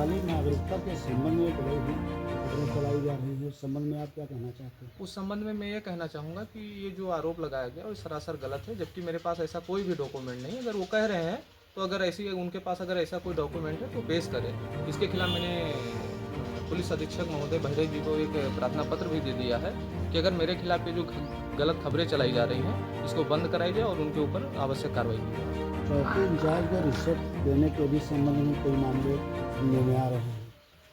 नेपाली नागरिकता के संबंध में कोई भी खबरें चलाई जा रही है, उस संबंध में आप क्या कहना चाहते हैं? उस संबंध में मैं ये कहना चाहूँगा कि ये जो आरोप लगाया गया वो सरासर गलत है, जबकि मेरे पास ऐसा कोई भी डॉक्यूमेंट नहीं है। अगर वो कह रहे हैं तो अगर ऐसी उनके पास अगर ऐसा कोई डॉक्यूमेंट है तो पेश करें। इसके खिलाफ मैंने पुलिस अधीक्षक महोदय बहरे जी को एक प्रार्थना पत्र भी दे दिया है कि अगर मेरे खिलाफ ये जो गलत खबरें चलाई जा रही हैं इसको बंद कराई जाए और उनके ऊपर आवश्यक कार्रवाई की जाए। चौकी इंचार्ज को रिश्वत देने के भी संबंध में कोई मामले सुनने में आ रहे हैं?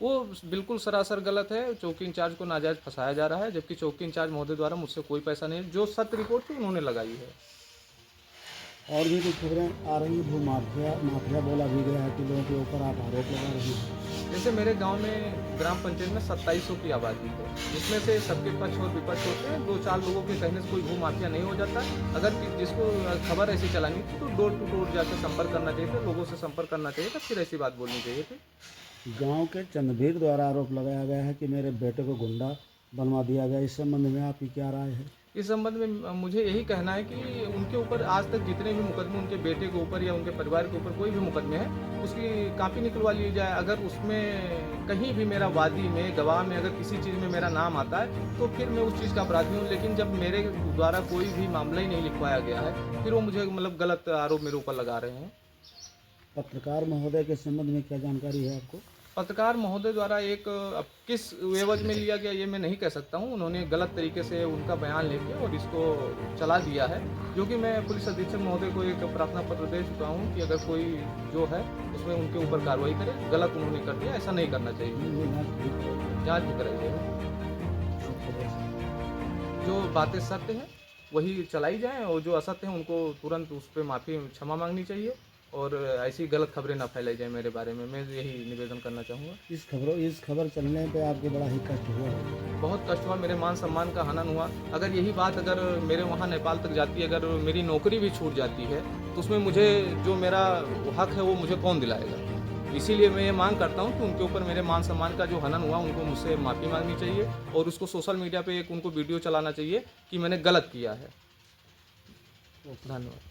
वो बिल्कुल सरासर गलत है। चौकी इंचार्ज को नाजायज़ फंसाया जा रहा है, जबकि चौकी इंचार्ज महोदय द्वारा मुझसे कोई पैसा नहीं, जो सत्य रिपोर्ट थी उन्होंने लगाई है। और भी कुछ खबरें आ रही हैं, माफिया बोला भी गया है कि लोगों के ऊपर आप आरोप लगा रहे हैं। जैसे मेरे गांव में ग्राम पंचायत में 2700 की आबादी है, जिसमें से सबके पक्ष और विपक्ष होते हैं। 2-4 लोगों के कहने से कोई भू माफिया नहीं हो जाता। अगर जिसको खबर ऐसी चलानी थी तो डोर टू डोर जाकर संपर्क करना चाहिए था, लोगों से संपर्क करना चाहिए था, फिर ऐसी बात बोलनी चाहिए थी। गांव के चंदवीर द्वारा आरोप लगाया गया है कि मेरे बेटे को गुंडा बनवा दिया गया। इस संबंध में आपकी क्या राय है? इस संबंध में मुझे यही कहना है कि उनके ऊपर आज तक जितने भी मुकदमे उनके बेटे के ऊपर या उनके परिवार के ऊपर कोई भी मुकदमे हैं उसकी कापी निकलवा ली जाए। अगर उसमें कहीं भी मेरा वादी में गवाह में अगर किसी चीज़ में मेरा नाम आता है तो फिर मैं उस चीज़ का अपराधी हूँ। लेकिन जब मेरे द्वारा कोई भी मामला ही नहीं लिखवाया गया है फिर वो मुझे मतलब गलत आरोप मेरे ऊपर लगा रहे हैं। पत्रकार महोदय के संबंध में क्या जानकारी है आपको? पत्रकार महोदय द्वारा एक अब किस एवज में लिया गया ये मैं नहीं कह सकता हूँ। उन्होंने गलत तरीके से उनका बयान लेके और इसको चला दिया है, जो कि मैं पुलिस अधीक्षक महोदय को एक प्रार्थना पत्र दे चुका हूँ कि अगर कोई जो है उसमें उनके ऊपर कार्रवाई करे। गलत उन्होंने कर दिया, ऐसा नहीं करना चाहिए। जाँच भी कराई जाए, जो बातें सत्य हैं वही चलाई जाएँ और जो असत्य हैं उनको तुरंत उस पर क्षमा मांगनी चाहिए और ऐसी गलत खबरें ना फैलाई जाए मेरे बारे में। मैं यही निवेदन करना चाहूँगा। इस खबर चलने पे आपको बड़ा ही कष्ट हुआ है? बहुत कष्ट हुआ, मेरे मान सम्मान का हनन हुआ। अगर यही बात अगर मेरे वहाँ नेपाल तक जाती है, अगर मेरी नौकरी भी छूट जाती है तो उसमें मुझे जो मेरा हक है वो मुझे कौन दिलाएगा। इसीलिए मैं ये मांग करता हूँ कि उनके ऊपर मेरे मान सम्मान का जो हनन हुआ उनको मुझसे माफ़ी मांगनी चाहिए और उसको सोशल मीडिया पर एक उनको वीडियो चलाना चाहिए कि मैंने गलत किया है। धन्यवाद।